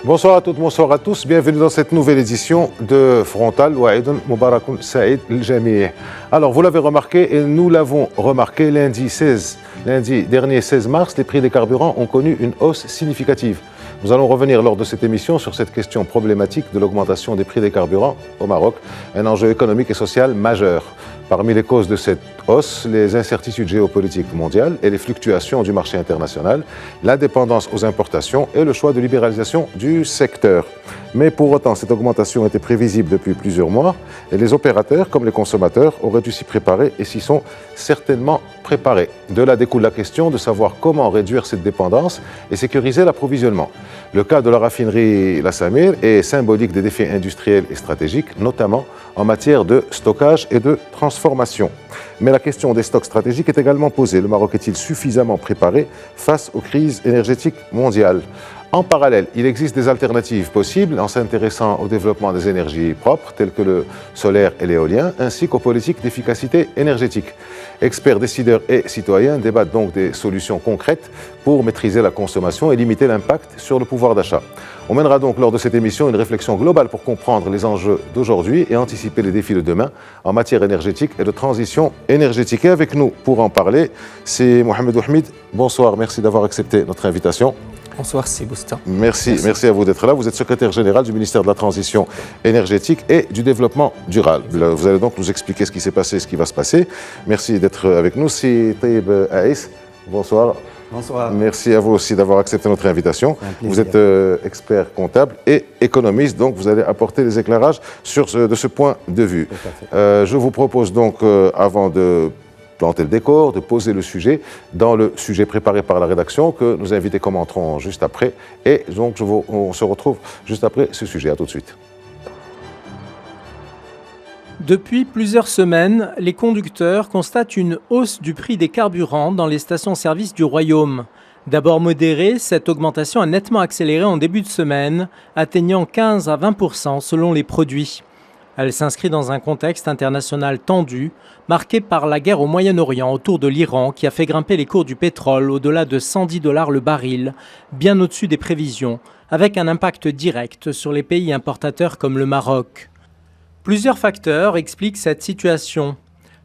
Bonsoir à toutes, bonsoir à tous. Bienvenue dans cette nouvelle édition de Frontal. Wa'idun Mubarakoun Saïd al-Jami'. Alors, vous l'avez remarqué et nous l'avons remarqué lundi dernier 16 mars, les prix des carburants ont connu une hausse significative. Nous allons revenir lors de cette émission sur cette question problématique de l'augmentation des prix des carburants au Maroc, un enjeu économique et social majeur. Parmi les causes de cette hausse, les incertitudes géopolitiques mondiales et les fluctuations du marché international, la dépendance aux importations et le choix de libéralisation du secteur. Mais pour autant, cette augmentation était prévisible depuis plusieurs mois et les opérateurs, comme les consommateurs, auraient dû s'y préparer et s'y sont certainement préparés. De là découle la question de savoir comment réduire cette dépendance et sécuriser l'approvisionnement. Le cas de la raffinerie La Samir est symbolique des défis industriels et stratégiques, notamment en matière de stockage et de transformation. Mais la question des stocks stratégiques est également posée. Le Maroc est-il suffisamment préparé face aux crises énergétiques mondiales ? En parallèle, il existe des alternatives possibles en s'intéressant au développement des énergies propres, telles que le solaire et l'éolien, ainsi qu'aux politiques d'efficacité énergétique. Experts, décideurs et citoyens débattent donc des solutions concrètes pour maîtriser la consommation et limiter l'impact sur le pouvoir d'achat. On mènera donc lors de cette émission une réflexion globale pour comprendre les enjeux d'aujourd'hui et anticiper les défis de demain en matière énergétique et de transition énergétique. Et avec nous pour en parler, c'est Mohamed Ouhmid. Bonsoir, merci d'avoir accepté notre invitation. Bonsoir, c'est Boustin. Merci à vous d'être là. Vous êtes secrétaire général du ministère de la Transition énergétique et du développement durable. Vous allez donc nous expliquer ce qui s'est passé et ce qui va se passer. Merci d'être avec nous. C'est Taïb Aïs. Bonsoir. Bonsoir. Merci à vous aussi d'avoir accepté notre invitation. Vous êtes expert comptable et économiste, donc vous allez apporter des éclairages de ce point de vue. Je vous propose donc, avant de planter le décor, de poser le sujet dans le sujet préparé par la rédaction que nos invités commenteront juste après. Et donc, on se retrouve juste après ce sujet. À tout de suite. Depuis plusieurs semaines, les conducteurs constatent une hausse du prix des carburants dans les stations-service du Royaume. D'abord modérée, cette augmentation a nettement accéléré en début de semaine, atteignant 15 à 20% selon les produits. Elle s'inscrit dans un contexte international tendu, marqué par la guerre au Moyen-Orient autour de l'Iran qui a fait grimper les cours du pétrole au-delà de $110 le baril, bien au-dessus des prévisions, avec un impact direct sur les pays importateurs comme le Maroc. Plusieurs facteurs expliquent cette situation.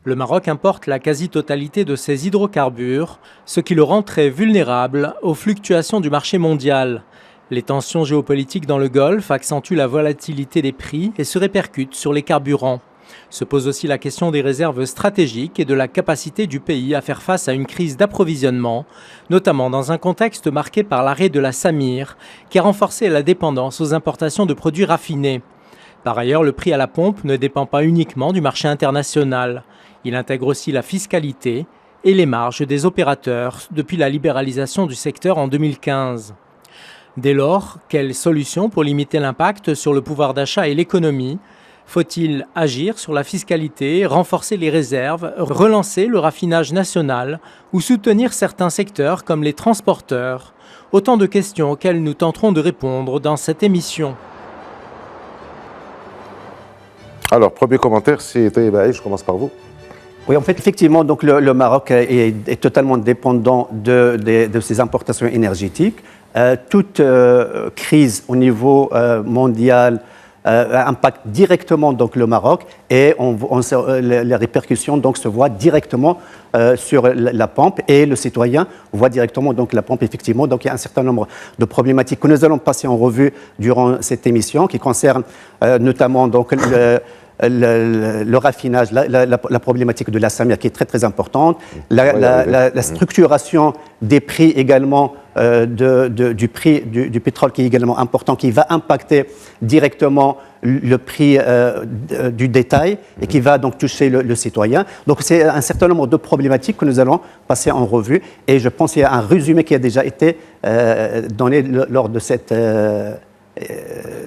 Le Maroc importe la quasi-totalité de ses hydrocarbures, ce qui le rend très vulnérable aux fluctuations du marché mondial. Les tensions géopolitiques dans le Golfe accentuent la volatilité des prix et se répercutent sur les carburants. Se pose aussi la question des réserves stratégiques et de la capacité du pays à faire face à une crise d'approvisionnement, notamment dans un contexte marqué par l'arrêt de la Samir, qui a renforcé la dépendance aux importations de produits raffinés. Par ailleurs, le prix à la pompe ne dépend pas uniquement du marché international. Il intègre aussi la fiscalité et les marges des opérateurs depuis la libéralisation du secteur en 2015. Dès lors, quelles solutions pour limiter l'impact sur le pouvoir d'achat et l'économie ? Faut-il agir sur la fiscalité, renforcer les réserves, relancer le raffinage national ou soutenir certains secteurs comme les transporteurs ? Autant de questions auxquelles nous tenterons de répondre dans cette émission. Alors, premier commentaire, c'est Taïb Aïs, je commence par vous. Oui, en fait, effectivement, donc le Maroc est totalement dépendant de ses importations énergétiques. Toute crise au niveau mondial impacte directement donc le Maroc et les répercussions donc se voient directement sur la pompe et le citoyen voit directement donc la pompe effectivement. Donc il y a un certain nombre de problématiques que nous allons passer en revue durant cette émission qui concernent notamment donc le raffinage, la problématique de la Samir qui est très très importante, la structuration des prix également du prix du pétrole qui est également important, qui va impacter directement le prix du détail et qui va donc toucher le citoyen. Donc c'est un certain nombre de problématiques que nous allons passer en revue et je pense qu'il y a un résumé qui a déjà été donné lors de ce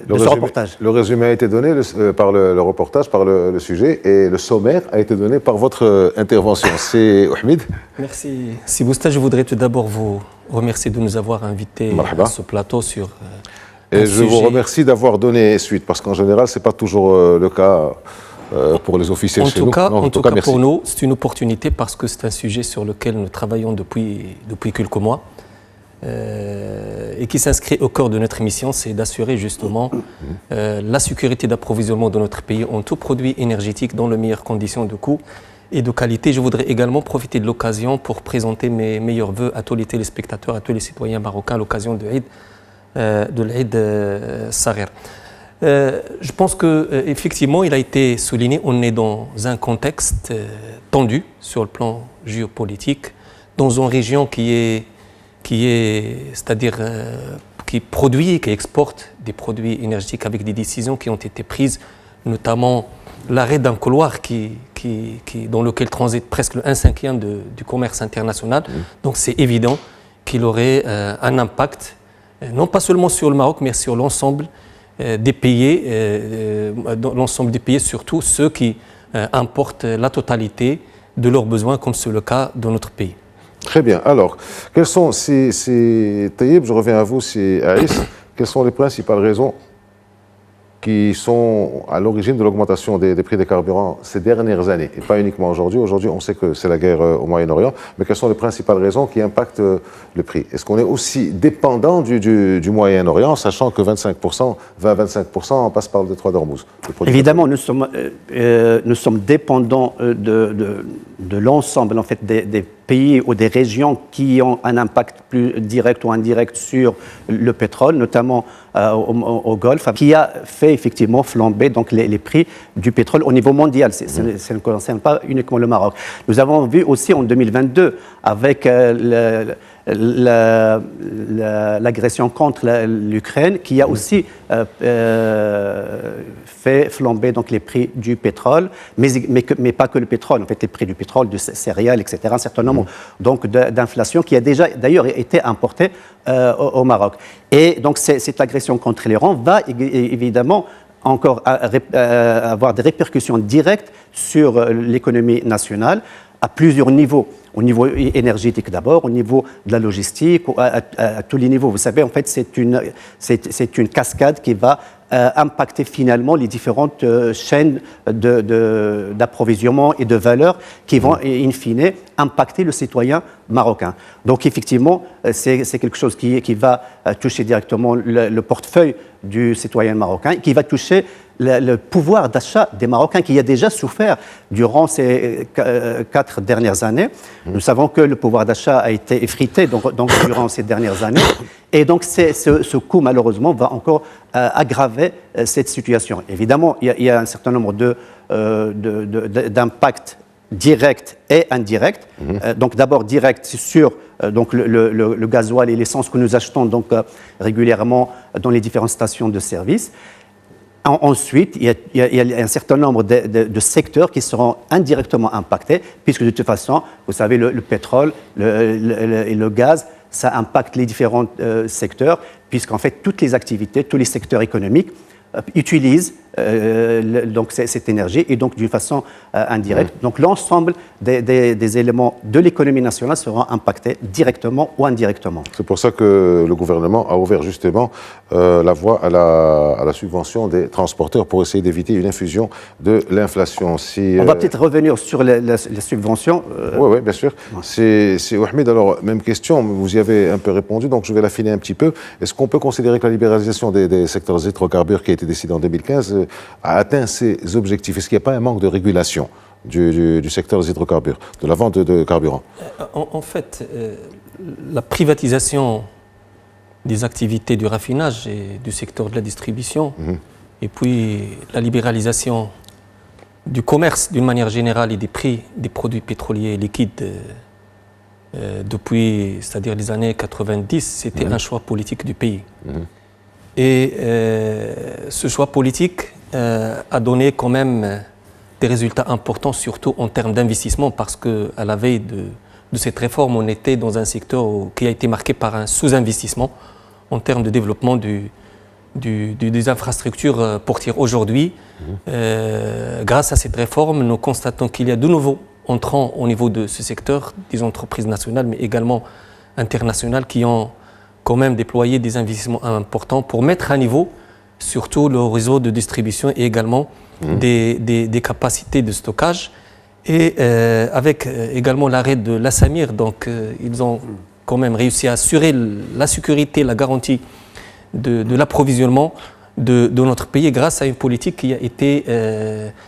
reportage. Le résumé a été donné par le reportage, par le sujet, et le sommaire a été donné par votre intervention. C'est Ouhmid. Merci. Si Boustin, je voudrais tout d'abord vous remercier de nous avoir invités à ce plateau sur et je vous remercie d'avoir donné suite, parce qu'en général, ce n'est pas toujours le cas pour les officiels chez nous. En tout cas, pour nous, c'est une opportunité parce que c'est un sujet sur lequel nous travaillons depuis quelques mois. et qui s'inscrit au cœur de notre mission, c'est d'assurer justement la sécurité d'approvisionnement de notre pays en tout produit énergétique dans les meilleures conditions de coût et de qualité. Je voudrais également profiter de l'occasion pour présenter mes meilleurs vœux à tous les téléspectateurs, à tous les citoyens marocains à l'occasion de l'Eid Saghir. Je pense qu'effectivement, il a été souligné, on est dans un contexte tendu sur le plan géopolitique, dans une région c'est-à-dire qui produit, qui exporte des produits énergétiques avec des décisions qui ont été prises, notamment l'arrêt d'un couloir dans lequel transite presque un cinquième du commerce international. Donc c'est évident qu'il aurait un impact, non pas seulement sur le Maroc, mais sur l'ensemble des pays, surtout ceux qui importent la totalité de leurs besoins, comme c'est le cas dans notre pays. Très bien. Alors, quelles sont Taïeb, je reviens à vous, c'est Aïs, quelles sont les principales raisons qui sont à l'origine de l'augmentation des prix des carburants ces dernières années, et pas uniquement aujourd'hui. Aujourd'hui, on sait que c'est la guerre au Moyen-Orient, mais quelles sont les principales raisons qui impactent le prix? Est-ce qu'on est aussi dépendant du Moyen-Orient, sachant que 20-25%, on passe par le détroit d'Ormuz? Évidemment, nous sommes dépendants de l'ensemble en fait, des pays ou des régions qui ont un impact plus direct ou indirect sur le pétrole, notamment au Golfe, qui a fait effectivement flamber donc, les prix du pétrole au niveau mondial. Ça ne concerne pas uniquement le Maroc. Nous avons vu aussi en 2022, avec l'agression contre l'Ukraine, qui a aussi fait flamber donc, les prix du pétrole, mais pas que le pétrole, en fait, les prix du pétrole, du céréales, etc. Un certain nombre donc, d'inflation qui a déjà d'ailleurs été importée au Maroc. Et donc cette agression contre l'Iran va évidemment encore avoir des répercussions directes sur l'économie nationale à plusieurs niveaux. Au niveau énergétique d'abord, au niveau de la logistique, à tous les niveaux. Vous savez, en fait, c'est une cascade qui va impacter finalement les différentes chaînes d'approvisionnement et de valeur qui vont, in fine, impacter le citoyen marocain. Donc, effectivement, c'est quelque chose qui va toucher directement le portefeuille du citoyen marocain, qui va toucher le pouvoir d'achat des Marocains qui a déjà souffert durant ces 4 dernières années. Nous savons que le pouvoir d'achat a été effrité donc durant ces dernières années. Et donc ce coût, malheureusement, va encore aggraver cette situation. Évidemment, il y a un certain nombre d'impacts directs et indirects. Donc d'abord direct sur donc le gasoil et l'essence que nous achetons donc, régulièrement dans les différentes stations de service. Ensuite, il y a un certain nombre de secteurs qui seront indirectement impactés, puisque de toute façon, vous savez, le pétrole et le gaz, ça impacte les différents secteurs, puisqu'en fait, toutes les activités, tous les secteurs économiques utilisent donc cette énergie et donc d'une façon indirecte. Donc l'ensemble des éléments de l'économie nationale seront impactés directement ou indirectement. C'est pour ça que le gouvernement a ouvert justement la voie à la subvention des transporteurs pour essayer d'éviter une infusion de l'inflation. On va peut-être revenir sur les subventions. Oui, bien sûr. C'est Ahmed, alors même question, vous y avez un peu répondu, donc je vais l'affiner un petit peu. Est-ce qu'on peut considérer que la libéralisation des secteurs hydrocarbures qui a été décidée en 2015 a atteint ses objectifs? Est-ce qu'il n'y a pas un manque de régulation du secteur des hydrocarbures, de la vente de carburant? En fait, la privatisation des activités du raffinage et du secteur de la distribution, et puis la libéralisation du commerce d'une manière générale et des prix des produits pétroliers liquides depuis, c'est-à-dire les années 90, c'était un choix politique du pays. Et ce choix politique a donné quand même des résultats importants, surtout en termes d'investissement, parce qu'à la veille de cette réforme, on était dans un secteur qui a été marqué par un sous-investissement en termes de développement des infrastructures portuaires. Aujourd'hui, grâce à cette réforme, nous constatons qu'il y a de nouveaux entrants au niveau de ce secteur, des entreprises nationales, mais également internationales, qui ont quand même déployé des investissements importants pour mettre à niveau surtout le réseau de distribution et également des capacités de stockage. Et avec également l'arrêt de la Samir, donc ils ont quand même réussi à assurer la sécurité, la garantie de l'approvisionnement de notre pays grâce à une politique qui a été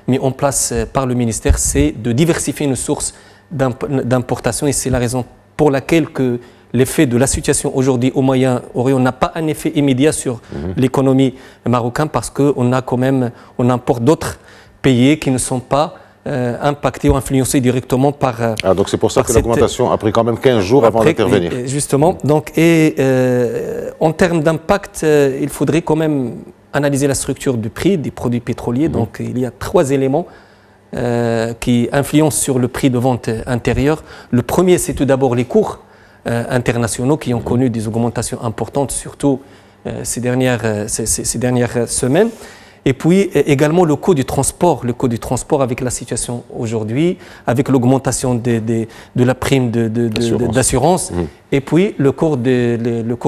mise en place par le ministère, c'est de diversifier nos sources d'importation et c'est la raison pour laquelle que l'effet de la situation aujourd'hui au Moyen-Orient n'a pas un effet immédiat sur l'économie marocaine parce qu'on a quand même, on importe d'autres pays qui ne sont pas impactés ou influencés directement par. Donc c'est pour ça que l'augmentation a pris quand même 15 jours avant d'intervenir. Justement. Donc, en termes d'impact, il faudrait quand même analyser la structure du prix des produits pétroliers. Donc il y a 3 éléments qui influencent sur le prix de vente intérieur. Le premier, c'est tout d'abord les cours internationaux qui ont connu des augmentations importantes, surtout ces dernières semaines. Et puis également le coût du transport avec la situation aujourd'hui, avec l'augmentation de la prime d'assurance, et puis le cours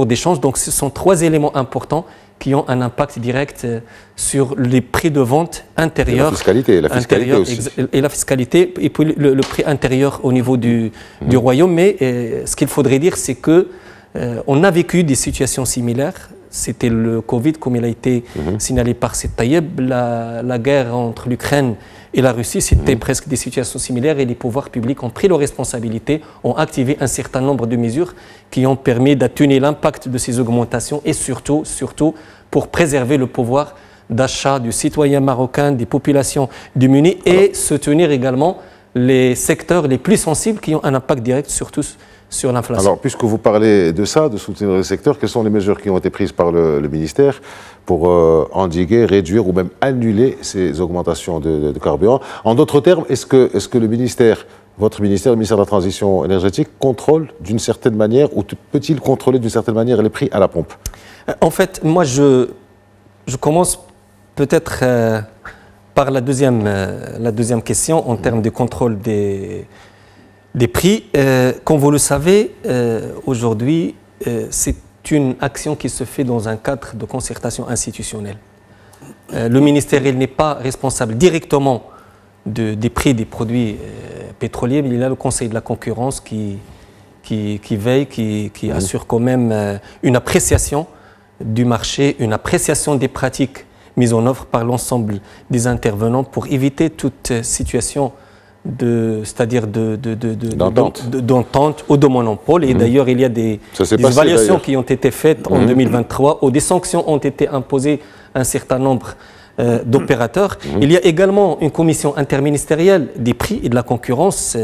d'échange. Donc ce sont 3 éléments importants qui ont un impact direct sur les prix de vente intérieurs. La fiscalité aussi. Et la fiscalité, et puis le prix intérieur au niveau du royaume. Mais ce qu'il faudrait dire, c'est que on a vécu des situations similaires. C'était le Covid, comme il a été signalé par Seyd Taïeb. La guerre entre l'Ukraine et la Russie, c'était presque des situations similaires et les pouvoirs publics ont pris leurs responsabilités, ont activé un certain nombre de mesures qui ont permis d'atténuer l'impact de ces augmentations et surtout pour préserver le pouvoir d'achat du citoyen marocain, des populations démunies et soutenir également les secteurs les plus sensibles qui ont un impact direct surtout sur l'inflation. Alors, puisque vous parlez de ça, de soutenir les secteurs, quelles sont les mesures qui ont été prises par le ministère pour endiguer, réduire ou même annuler ces augmentations de carburant? En d'autres termes, est-ce que le ministère, votre ministère, le ministère de la Transition énergétique, contrôle d'une certaine manière ou peut-il contrôler d'une certaine manière les prix à la pompe? En fait, moi, je commence peut-être par la deuxième question en termes de contrôle des prix. Comme vous le savez, aujourd'hui, c'est une action qui se fait dans un cadre de concertation institutionnelle. Le ministère, il n'est pas responsable directement des prix des produits pétroliers, mais il a le Conseil de la concurrence qui veille, qui assure quand même une appréciation du marché, une appréciation des pratiques mises en œuvre par l'ensemble des intervenants pour éviter toute situation d'entente ou de monopole. Et d'ailleurs, il y a des évaluations qui ont été faites en 2023 où des sanctions ont été imposées à un certain nombre d'opérateurs. Il y a également une commission interministérielle des prix et de la concurrence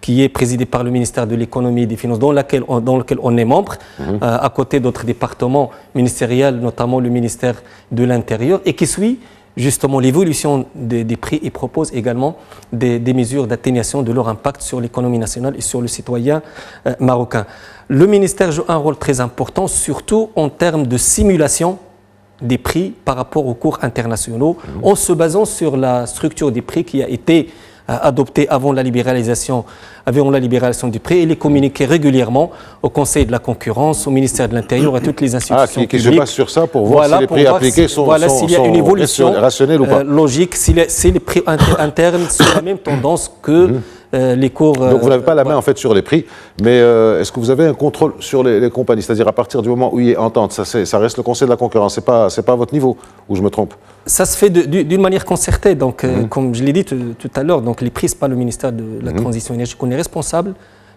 qui est présidée par le ministère de l'économie et des finances, dans lequel on est membre, à côté d'autres départements ministériels, notamment le ministère de l'Intérieur, et qui suit justement l'évolution des prix et propose également des mesures d'atténuation de leur impact sur l'économie nationale et sur le citoyen marocain. Le ministère joue un rôle très important, surtout en termes de simulation des prix par rapport aux cours internationaux, en se basant sur la structure des prix qui a été adoptée avant la libéralisation du prix. Il est communiqué régulièrement au Conseil de la concurrence, au ministère de l'Intérieur, à toutes les institutions publiques. Qui se base sur ça pour voir si les prix appliqués sont s'il y a une évolution rationnelle ou pas. Logique, si les prix internes sont la même tendance que les cours. Donc vous n'avez pas la main en fait sur les prix, mais est-ce que vous avez un contrôle sur les compagnies? C'est-à-dire à partir du moment où il y a entente, ça reste le Conseil de la concurrence, c'est pas à votre niveau, ou je me trompe? Ça se fait d'une manière concertée. Donc, comme je l'ai dit tout à l'heure, donc les prix, c'est pas le ministère de la Transition énergétique. On est responsable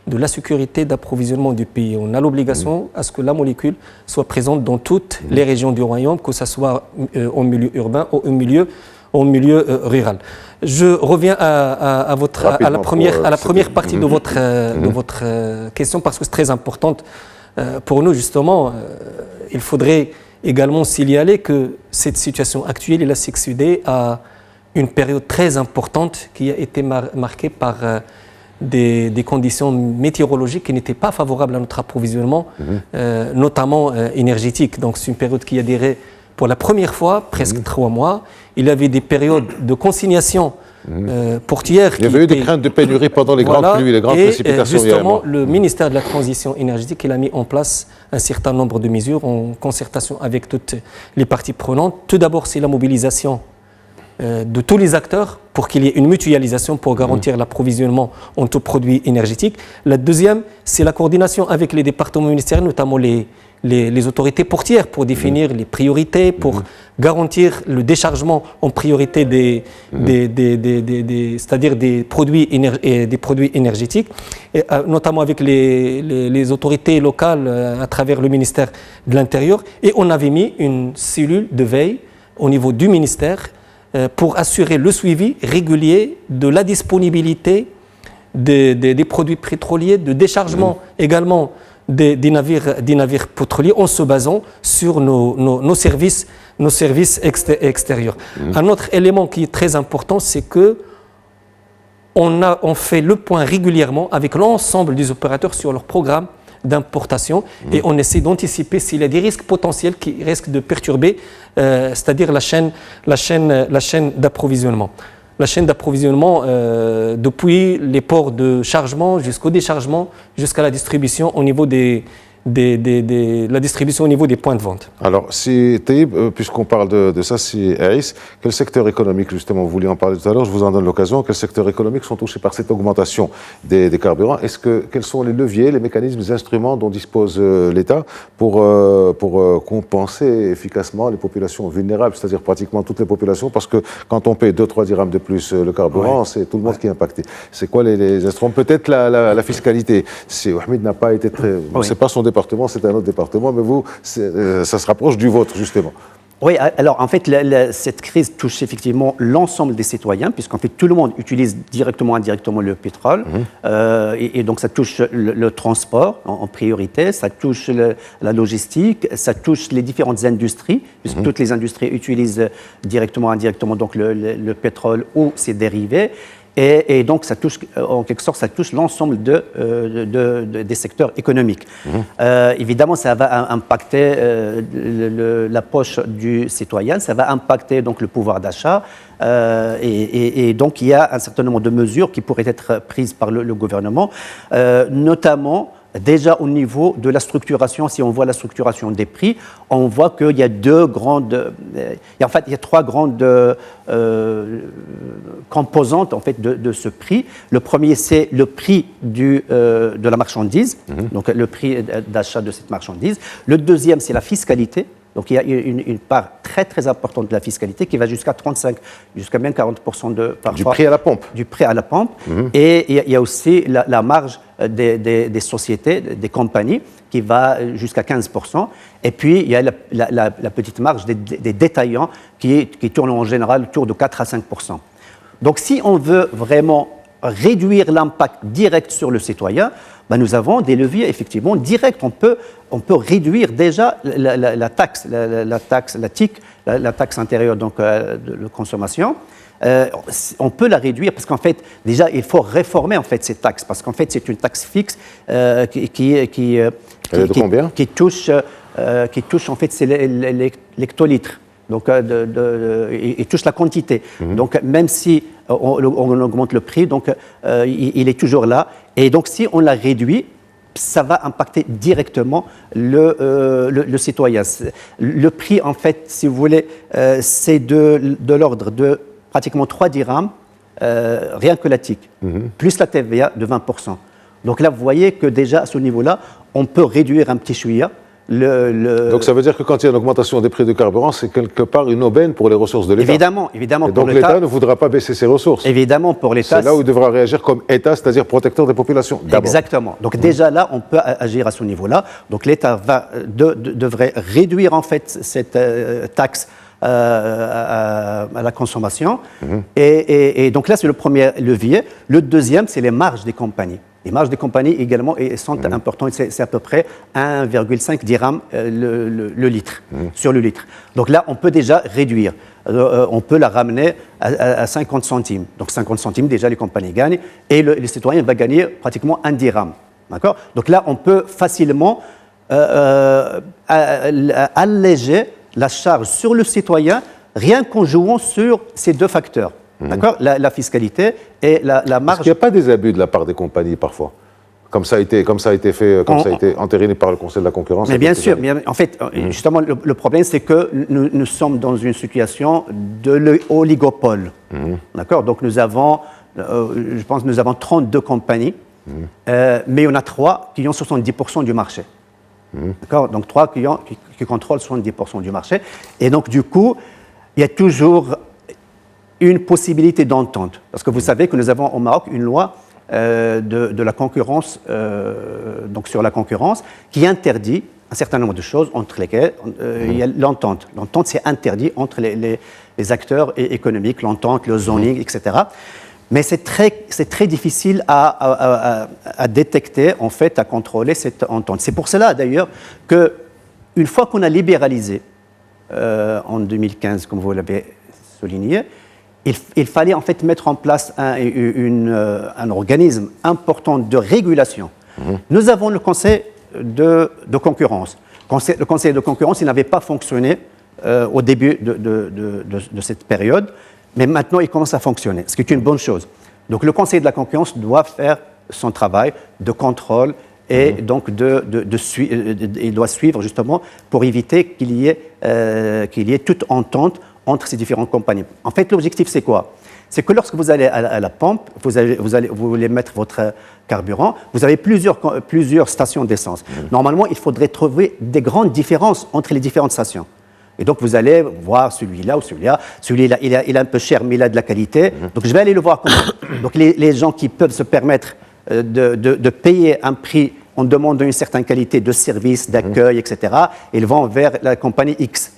de la sécurité d'approvisionnement du pays. On a l'obligation à ce que la molécule soit présente dans toutes les régions du royaume, que ce soit au milieu urbain ou au milieu rural. Je reviens à la première partie de votre question parce que c'est très importante pour nous. Justement, il faudrait également signaler que cette situation actuelle, elle a succédé à une période très importante qui a été marquée par des conditions météorologiques qui n'étaient pas favorables à notre approvisionnement, notamment énergétique. Donc c'est une période qui a duré pour la première fois presque 3 mois. Il y avait des périodes de consignation portière. Il y avait eu des craintes de pénurie pendant les grandes pluies, les grandes précipitations. Justement, le ministère de la Transition énergétique il a mis en place un certain nombre de mesures en concertation avec toutes les parties prenantes. Tout d'abord, c'est la mobilisation de tous les acteurs pour qu'il y ait une mutualisation pour garantir l'approvisionnement en tout produit énergétique. La deuxième, c'est la coordination avec les départements ministériels, notamment les autorités portières, pour définir les priorités, pour garantir le déchargement en priorité c'est-à-dire des produits énergétiques, et, notamment avec les autorités locales à travers le ministère de l'Intérieur. Et on avait mis une cellule de veille au niveau du ministère pour assurer le suivi régulier de la disponibilité des produits pétroliers, de déchargement également des navires pétroliers en se basant sur nos services extérieurs. Un autre élément qui est très important, c'est que on fait le point régulièrement avec l'ensemble des opérateurs sur leur programme d'importation et on essaie d'anticiper s'il y a des risques potentiels qui risquent de perturber, c'est-à-dire la chaîne d'approvisionnement. La chaîne d'approvisionnement depuis les ports de chargement jusqu'au déchargement, jusqu'à la distribution au niveau la distribution au niveau des points de vente. Alors, puisqu'on parle de ça, c'est Aïs, quel secteur économique, justement, vous vouliez en parler tout à l'heure, je vous en donne l'occasion, quels secteurs économiques sont touchés par cette augmentation des carburants? Quels sont les leviers, les mécanismes, les instruments dont dispose l'État pour compenser efficacement les populations vulnérables, c'est-à-dire pratiquement toutes les populations, parce que quand on paye 2-3 dirhams de plus le carburant, c'est tout le monde qui est impacté. C'est quoi les instruments? Peut-être la fiscalité. Wahmid n'a pas été très... C'est pas son département, c'est un autre département, mais vous, ça se rapproche du vôtre, justement. Oui, alors en fait, cette crise touche effectivement l'ensemble des citoyens, puisqu'en fait tout le monde utilise directement ou indirectement le pétrole, et donc ça touche le transport en priorité, ça touche la logistique, ça touche les différentes industries, puisque toutes les industries utilisent directement ou indirectement donc le pétrole ou ses dérivés. Et donc, ça touche, en quelque sorte, ça touche l'ensemble des secteurs économiques. Évidemment, ça va impacter la poche du citoyen, ça va impacter donc le pouvoir d'achat. Et donc, il y a un certain nombre de mesures qui pourraient être prises par le gouvernement, notamment déjà au niveau de la structuration. Si on voit la structuration des prix, on voit qu'il y a trois grandes composantes en fait de ce prix. Le premier, c'est le prix de la marchandise, donc le prix d'achat de cette marchandise. Le deuxième, c'est la fiscalité. Donc il y a une part très très importante de la fiscalité qui va jusqu'à 35, jusqu'à même 40% parfois. Du prix à la pompe. Du prix à la pompe. Et il y a aussi la marge des sociétés, des compagnies, qui va jusqu'à 15%. Et puis il y a la petite marge des détaillants qui tourne en général autour de 4 à 5%. Donc si on veut vraiment réduire l'impact direct sur le citoyen, nous avons des leviers effectivement directs. On peut réduire déjà la taxe, la TIC, la taxe intérieure donc, de consommation. On peut la réduire parce qu'en fait, déjà, il faut réformer en fait ces taxes parce qu'en fait, c'est une taxe fixe qui touche en fait c'est l'hectolitre. Donc, il touche la quantité. Donc, même si on augmente le prix, donc, il est toujours là. Et donc, si on la réduit, ça va impacter directement le citoyen. Le prix, en fait, si vous voulez, c'est de l'ordre de pratiquement 3 dirhams, rien que la TIC, plus la TVA de 20%. Donc là, vous voyez que déjà, à ce niveau-là, on peut réduire un petit chouïa. Donc ça veut dire que quand il y a une augmentation des prix du carburant, c'est quelque part une aubaine pour les ressources de l'État. Évidemment. Et donc l'État ne voudra pas baisser ses ressources. Évidemment, pour l'État. C'est là où il devra réagir comme État, c'est-à-dire protecteur des populations. Exactement. Donc déjà là, on peut agir à ce niveau-là. Donc l'État devrait réduire en fait cette taxe à la consommation. Et donc là, c'est le premier levier. Le deuxième, c'est les marges des compagnies. Les marges des compagnies également sont importantes, c'est à peu près 1,5 dirham le litre, sur le litre. Donc là, on peut déjà réduire, on peut la ramener à 50 centimes. Donc 50 centimes, déjà les compagnies gagnent et les citoyens vont gagner pratiquement 1 dirham. D'accord ? Donc là, on peut facilement alléger la charge sur le citoyen rien qu'en jouant sur ces deux facteurs. D'accord ? La fiscalité et la marge. Est-ce qu'il n'y a pas des abus de la part des compagnies parfois ? comme ça a été fait, ça a été entériné par le Conseil de la concurrence. Mais bien sûr, en fait, justement, le problème, c'est que nous sommes dans une situation de l'oligopole. D'accord? Donc nous avons, je pense, 32 compagnies, mais il y en a 3 qui ont 70% du marché. D'accord? Donc 3 qui contrôlent 70% du marché. Et donc, du coup, il y a toujours une possibilité d'entente. Parce que vous savez que nous avons au Maroc une loi de la concurrence, donc sur la concurrence, qui interdit un certain nombre de choses, entre lesquelles il y a l'entente. L'entente, c'est interdit entre les acteurs économiques, l'entente, le zoning, etc. Mais c'est très difficile à détecter, en fait, à contrôler cette entente. C'est pour cela, d'ailleurs, qu'une fois qu'on a libéralisé, en 2015, comme vous l'avez souligné, il fallait en fait mettre en place un organisme important de régulation. Nous avons le Conseil de concurrence. Le Conseil de concurrence, il n'avait pas fonctionné au début de cette période, mais maintenant il commence à fonctionner, ce qui est une bonne chose. Donc le Conseil de la concurrence doit faire son travail de contrôle et donc il doit suivre justement pour éviter qu'il y ait toute entente entre ces différentes compagnies. En fait, l'objectif, c'est quoi? C'est que lorsque vous allez à la pompe, vous voulez mettre votre carburant, vous avez plusieurs stations d'essence. Normalement, il faudrait trouver des grandes différences entre les différentes stations. Et donc, vous allez voir celui-là ou celui-là. Celui-là, il est un peu cher, mais il a de la qualité. Donc, je vais aller le voir comment. Donc, les gens qui peuvent se permettre de payer un prix en demandant une certaine qualité de service, d'accueil, etc., ils vont vers la compagnie X.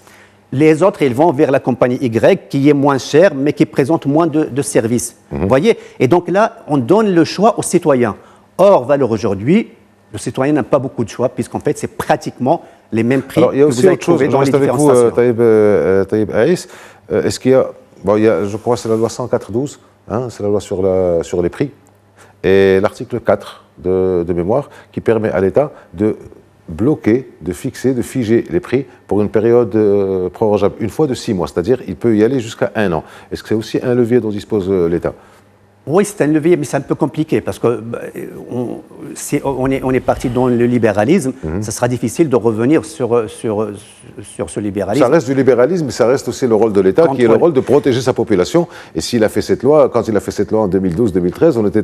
Les autres, ils vont vers la compagnie Y, qui est moins chère, mais qui présente moins de services. Vous voyez? Et donc là, on donne le choix aux citoyens. Or, valeur aujourd'hui, le citoyen n'a pas beaucoup de choix, puisqu'en fait, c'est pratiquement les mêmes prix que vous allez trouver dans les différentes stations. Taïb Aïs, est-ce qu'il y a... Bon, je crois que c'est la loi 104/12, c'est la loi sur les prix, et l'article 4 de mémoire, qui permet à l'État de bloquer, de fixer, de figer les prix pour une période prorogeable une fois de 6 mois, c'est-à-dire il peut y aller jusqu'à 1 an. Est-ce que c'est aussi un levier dont dispose l'État? Oui, c'est un levier, mais c'est un peu compliqué parce que si on est parti dans le libéralisme, ça sera difficile de revenir sur ce libéralisme. Ça reste du libéralisme, mais ça reste aussi le rôle de l'État, qui est le rôle de protéger sa population. Et s'il a fait cette loi, quand il a fait cette loi en 2012-2013, on était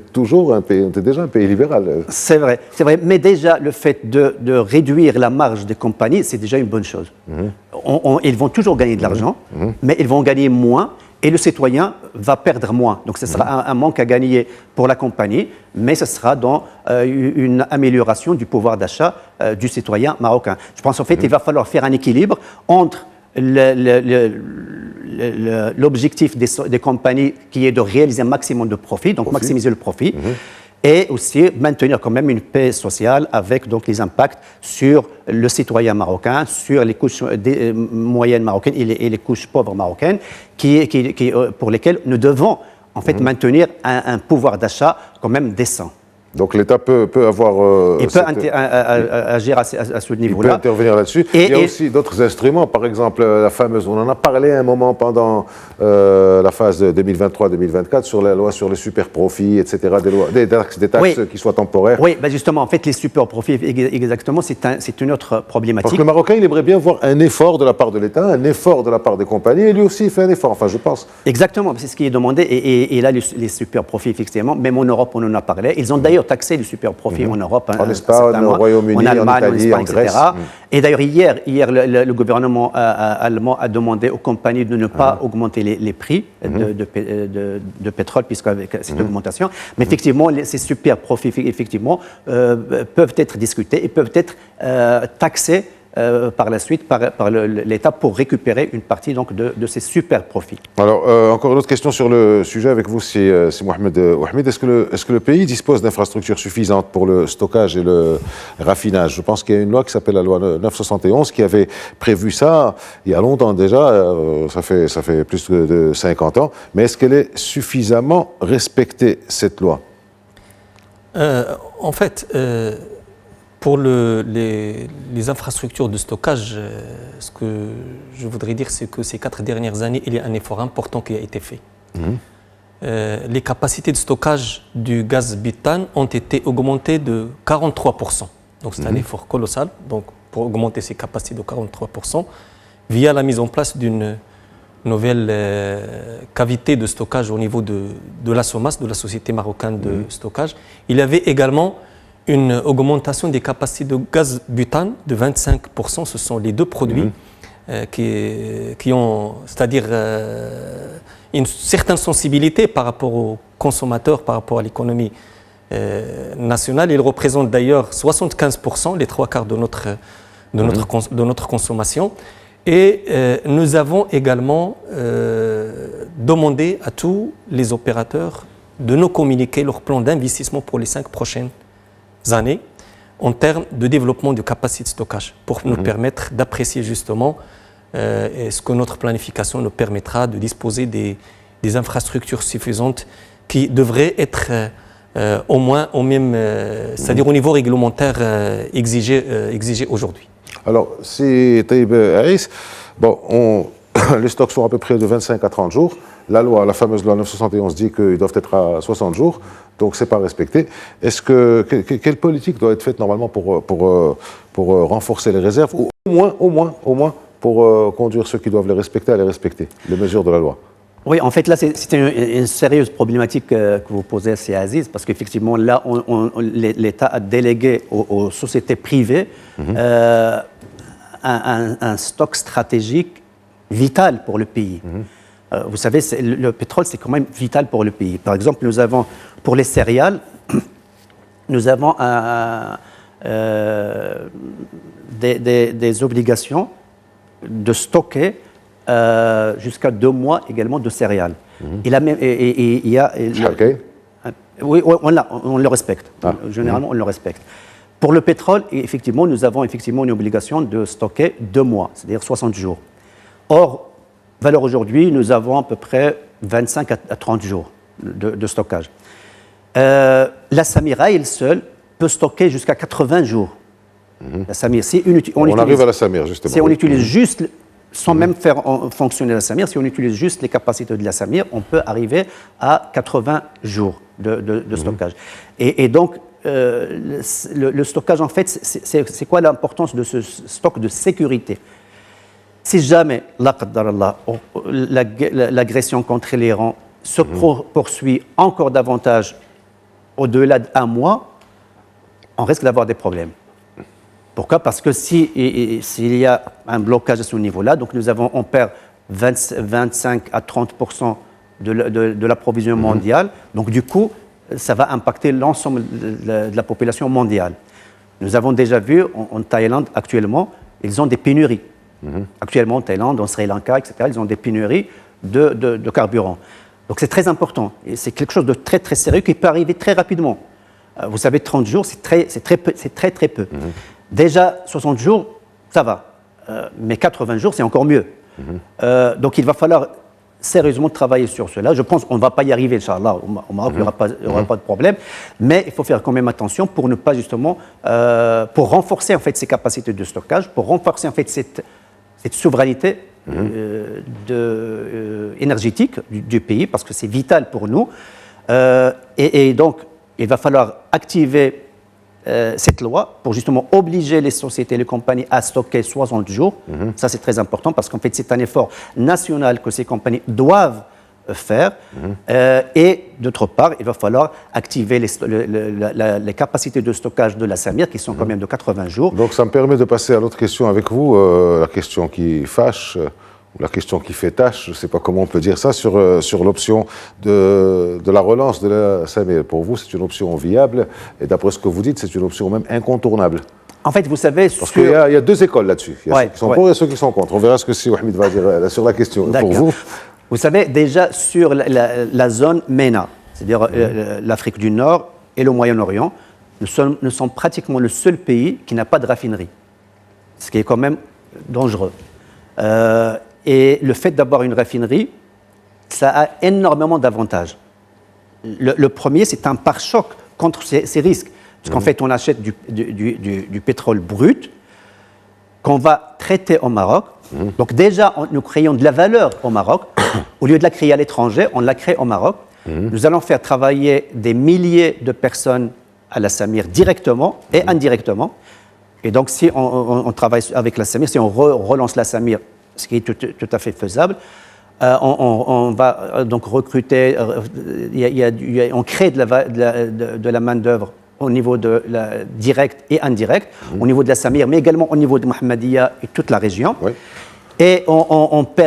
déjà un pays libéral. C'est vrai. Mais déjà, le fait de réduire la marge des compagnies, c'est déjà une bonne chose. Ils vont toujours gagner de l'argent, mais ils vont gagner moins. Et le citoyen va perdre moins. Donc ce sera un manque à gagner pour la compagnie, mais ce sera dans une amélioration du pouvoir d'achat du citoyen marocain. Je pense en fait qu'il va falloir faire un équilibre entre l'objectif des compagnies qui est de réaliser un maximum de profit, donc maximiser le profit, et aussi maintenir quand même une paix sociale avec donc les impacts sur le citoyen marocain, sur les couches moyennes marocaines et les couches pauvres marocaines, pour lesquelles nous devons en fait maintenir un pouvoir d'achat quand même décent. Donc l'État peut avoir... Il peut agir à ce niveau-là. Il peut intervenir là-dessus. Il y a aussi d'autres instruments, par exemple la fameuse... On en a parlé un moment pendant la phase 2023-2024 sur la loi sur les super-profits, etc., des taxes qui soient temporaires. Oui, ben justement, en fait, les super-profits, exactement, c'est une autre problématique. Parce que le Marocain, il aimerait bien voir un effort de la part de l'État, un effort de la part des compagnies, et lui aussi, il fait un effort, enfin, je pense. Exactement, c'est ce qui est demandé. Et là, les super-profits, effectivement, même en Europe, on en a parlé. Ils ont d'ailleurs taxé les super-profits en Europe. En Espagne, au Royaume-Uni, en Italie, en Grèce. Et d'ailleurs, hier le gouvernement allemand a demandé aux compagnies de ne pas augmenter les prix de pétrole, puisqu'avec cette augmentation. Mais effectivement, ces super-profits, effectivement, peuvent être discutés et peuvent être taxés par la suite par l'État pour récupérer une partie donc, de ces super profits. Alors, encore une autre question sur le sujet avec vous, c'est Mohamed Ouahmid. Est-ce que le pays dispose d'infrastructures suffisantes pour le stockage et le raffinage? Je pense qu'il y a une loi qui s'appelle la loi 971 qui avait prévu ça il y a longtemps déjà, ça fait plus de 50 ans. Mais est-ce qu'elle est suffisamment respectée, cette loi? En fait... Pour les infrastructures de stockage, ce que je voudrais dire, c'est que ces 4 dernières années, il y a un effort important qui a été fait. les capacités de stockage du gaz butane ont été augmentées de 43%. Donc c'est un effort colossal donc, pour augmenter ces capacités de 43% via la mise en place d'une nouvelle cavité de stockage au niveau de la SOMAS, de la Société marocaine de stockage. Il y avait également une augmentation des capacités de gaz butane de 25%. Ce sont les deux produits qui ont, c'est-à-dire une certaine sensibilité par rapport aux consommateurs, par rapport à l'économie nationale. Ils représentent d'ailleurs 75%, les 3/4 de notre consommation. Et nous avons également demandé à tous les opérateurs de nous communiquer leur plan d'investissement pour les 5 prochaines années en termes de développement de capacité de stockage pour nous permettre d'apprécier justement ce que notre planification nous permettra de disposer des infrastructures suffisantes qui devraient être au moins au même, c'est-à-dire au niveau réglementaire exigé aujourd'hui. Alors, c'est Taïb Aïs. Bon, les stocks sont à peu près de 25 à 30 jours. La fameuse loi 971 dit qu'ils doivent être à 60 jours, donc ce n'est pas respecté. Quelle politique doit être faite normalement pour renforcer les réserves, ou au moins pour conduire ceux qui doivent les respecter à les respecter, les mesures de la loi? Oui, en fait, là, c'est une sérieuse problématique que vous posez, c'est Aziz, parce qu'effectivement, là, l'État a délégué aux sociétés privées un stock stratégique vital pour le pays. Vous savez, le pétrole, c'est quand même vital pour le pays. Par exemple, nous avons, pour les céréales, nous avons des obligations de stocker jusqu'à 2 mois également de céréales. Il y a oui, on le respecte. Généralement, on le respecte. Pour le pétrole, effectivement, nous avons effectivement une obligation de stocker 2 mois, c'est-à-dire 60 jours. Or, valeur aujourd'hui, nous avons à peu près 25 à 30 jours de stockage. La Samir, elle seule, peut stocker jusqu'à 80 jours. La Samir, on arrive à la Samir, justement. Si on utilise juste, sans même faire fonctionner la Samir, si on utilise juste les capacités de la Samir, on peut arriver à 80 jours de stockage. Et donc, le stockage, en fait, c'est quoi l'importance de ce stock de sécurité? Si jamais, l'agression contre l'Iran se poursuit encore davantage au-delà d'1 mois, on risque d'avoir des problèmes. Pourquoi? Parce que s'il y a un blocage à ce niveau-là, donc on perd 25 à 30% de l'approvisionnement mondial. Donc du coup, ça va impacter l'ensemble de la population mondiale. Nous avons déjà vu en Thaïlande actuellement, ils ont des pénuries. Actuellement en Thaïlande, en Sri Lanka, etc., ils ont des pénuries de carburant. Donc c'est très important. Et c'est quelque chose de très très sérieux qui peut arriver très rapidement. Vous savez, 30 jours, c'est très peu. Déjà, 60 jours, ça va. Mais 80 jours, c'est encore mieux. Donc il va falloir sérieusement travailler sur cela. Je pense qu'on ne va pas y arriver, Inch'Allah, au Maroc, il n'y aura pas de problème. Mais il faut faire quand même attention pour ne pas justement, pour renforcer en fait ces capacités de stockage, pour renforcer en fait cette souveraineté énergétique du pays, parce que c'est vital pour nous. Et donc, il va falloir activer cette loi pour justement obliger les sociétés, les compagnies à stocker 60 jours. Ça, c'est très important parce qu'en fait, c'est un effort national que ces compagnies doivent faire. Et d'autre part, il va falloir activer les capacités de stockage de la Samir qui sont quand même de 80 jours. Donc, ça me permet de passer à l'autre question avec vous, la question qui fâche. La question qui fait tâche, je ne sais pas comment on peut dire ça, sur l'option de la relance de la Samir. Pour vous, c'est une option viable, et d'après ce que vous dites, c'est une option même incontournable. En fait, vous savez... Parce qu'il y a 2 écoles là-dessus. Il y a ceux qui sont pour et ceux qui sont contre. On verra ce que si Wahmid va dire sur la question. Pour vous. Vous savez, déjà sur la zone MENA, c'est-à-dire l'Afrique du Nord et le Moyen-Orient, nous sommes pratiquement le seul pays qui n'a pas de raffinerie, ce qui est quand même dangereux. Et le fait d'avoir une raffinerie, ça a énormément d'avantages. Le premier, c'est un pare-choc contre ces risques. Parce qu'en fait, on achète du pétrole brut qu'on va traiter au Maroc. Donc déjà, nous créons de la valeur au Maroc. Au lieu de la créer à l'étranger, on la crée au Maroc. Nous allons faire travailler des milliers de personnes à la Samir directement et indirectement. Et donc, si on travaille avec la Samir, si on relance la Samir, ce qui est tout à fait faisable, on va donc recruter, on crée de la main-d'œuvre au niveau de la direct et indirect, au niveau de la Samir, mais également au niveau de Mohammedia et toute la région. Oui. Et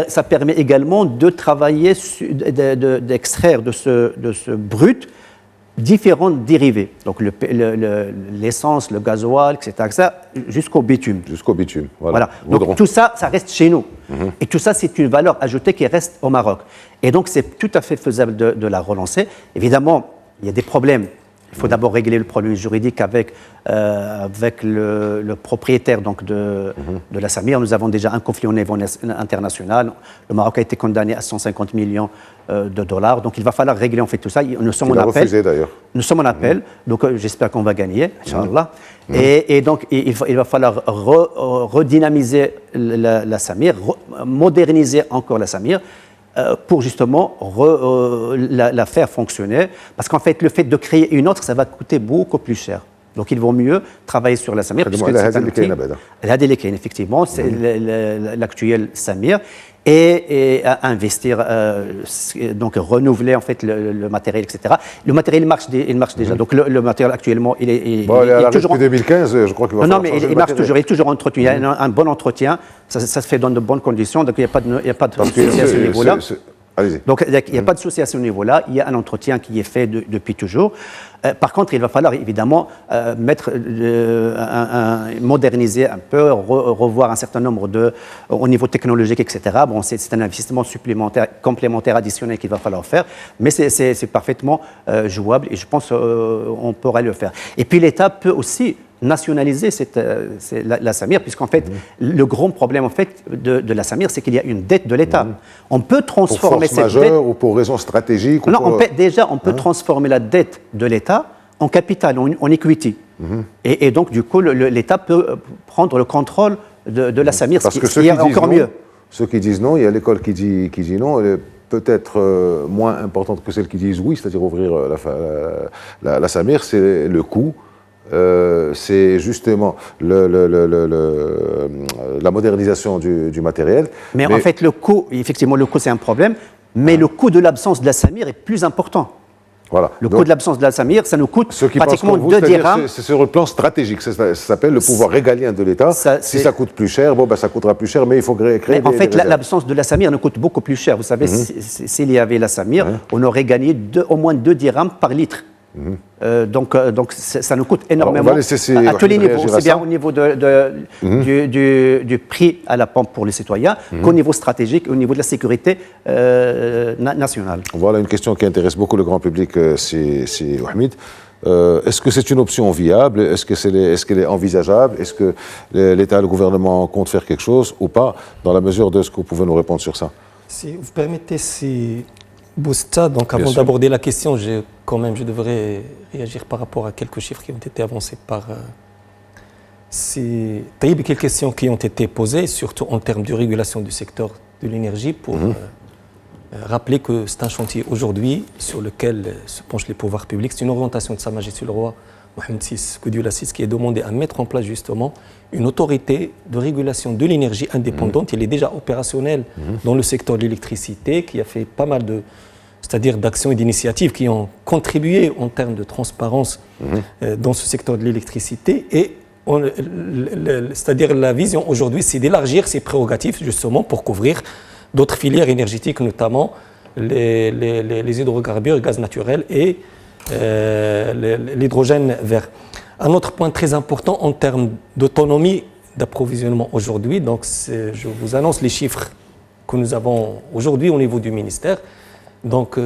ça permet également de travailler, d'extraire de ce brut différents dérivés. Donc l'essence, le gasoil, etc. Jusqu'au bitume. Jusqu'au bitume, voilà. Donc tout ça, ça reste chez nous. Et tout ça, c'est une valeur ajoutée qui reste au Maroc. Et donc c'est tout à fait faisable de la relancer. Évidemment, il y a des problèmes. Il faut d'abord régler le problème juridique avec le propriétaire donc, de la Samir. Nous avons déjà un conflit au niveau international. Le Maroc a été condamné à 150 millions de dollars. Donc il va falloir régler en fait tout ça. Nous sommes en appel. Refusé d'ailleurs. Nous sommes en appel. Donc j'espère qu'on va gagner, Inch'Allah. Et donc il va falloir redynamiser la Samir, moderniser encore la Samir. Pour justement la faire fonctionner. Parce qu'en fait, le fait de créer une autre, ça va coûter beaucoup plus cher. Donc, il vaut mieux travailler sur la Samir. Effectivement, c'est l'actuel Samir. Et investir, donc renouveler en fait le matériel, etc. Le matériel il marche déjà. Donc le matériel actuellement, il est toujours. Depuis 2015, je crois qu'il va. Non, mais il marche toujours. Il est toujours entretenu. Il y a un bon entretien. Ça se fait dans de bonnes conditions. Donc il n'y a pas de souci à ce niveau-là. Donc il n'y a pas de souci à ce niveau-là. Il y a un entretien qui est fait depuis toujours. Par contre, il va falloir évidemment moderniser un peu, revoir un certain nombre au niveau technologique, etc. Bon, c'est un investissement supplémentaire, complémentaire, additionnel qu'il va falloir faire, mais c'est parfaitement jouable et je pense qu'on pourrait le faire. Et puis l'État peut aussi nationaliser la Samir, puisqu'en fait, le grand problème en fait, de la Samir, c'est qu'il y a une dette de l'État. On peut transformer cette dette... Pour force majeure ou pour raison stratégique Non, on peut transformer la dette de l'État en capital, en equity. Et donc, du coup, l'État peut prendre le contrôle de la Samir, ce qui est encore mieux. Ceux qui disent non, il y a l'école qui dit non, elle est peut-être moins importante que celles qui disent oui, c'est-à-dire ouvrir la Samir, c'est le coût. C'est justement la modernisation du matériel. Mais en fait, effectivement, le coût, c'est un problème, mais le coût de l'absence de la Samir est plus important. Voilà. Le coût de l'absence de la Samir, ça nous coûte pratiquement 2 dirhams. C'est sur le plan stratégique, ça s'appelle le pouvoir régalien de l'État. Si ça coûte plus cher, ça coûtera plus cher, mais il faut créer en fait, l'absence de la Samir nous coûte beaucoup plus cher. Vous savez, s'il y avait la Samir, on aurait gagné au moins 2 dirhams par litre. Donc ça nous coûte énormément à tous les niveaux, aussi bien au niveau du prix à la pompe pour les citoyens qu'au niveau stratégique, au niveau de la sécurité nationale. Voilà une question qui intéresse beaucoup le grand public, c'est Wahmid. Est-ce que c'est une option viable? Est-ce qu'elle est envisageable? Est-ce que l'État, le gouvernement compte faire quelque chose ou pas? Dans la mesure de ce que vous pouvez nous répondre sur ça. Si vous permettez, Bousta, donc avant d'aborder la question, je devrais réagir par rapport à quelques chiffres qui ont été avancés par Taïb, quelques questions qui ont été posées, surtout en termes de régulation du secteur de l'énergie, pour rappeler que c'est un chantier aujourd'hui sur lequel se penchent les pouvoirs publics. C'est une orientation de Sa Majesté le Roi Mohamed VI, Koudoula VI, qui est demandé à mettre en place justement une autorité de régulation de l'énergie indépendante. Il est déjà opérationnel dans le secteur de l'électricité, qui a fait pas mal d'actions et d'initiatives qui ont contribué en termes de transparence dans ce secteur de l'électricité. Et c'est-à-dire la vision aujourd'hui, c'est d'élargir ses prérogatives justement pour couvrir d'autres filières énergétiques, notamment les hydrocarbures, le gaz naturel et l'hydrogène vert. Un autre point très important en termes d'autonomie d'approvisionnement aujourd'hui, donc je vous annonce les chiffres que nous avons aujourd'hui au niveau du ministère. Donc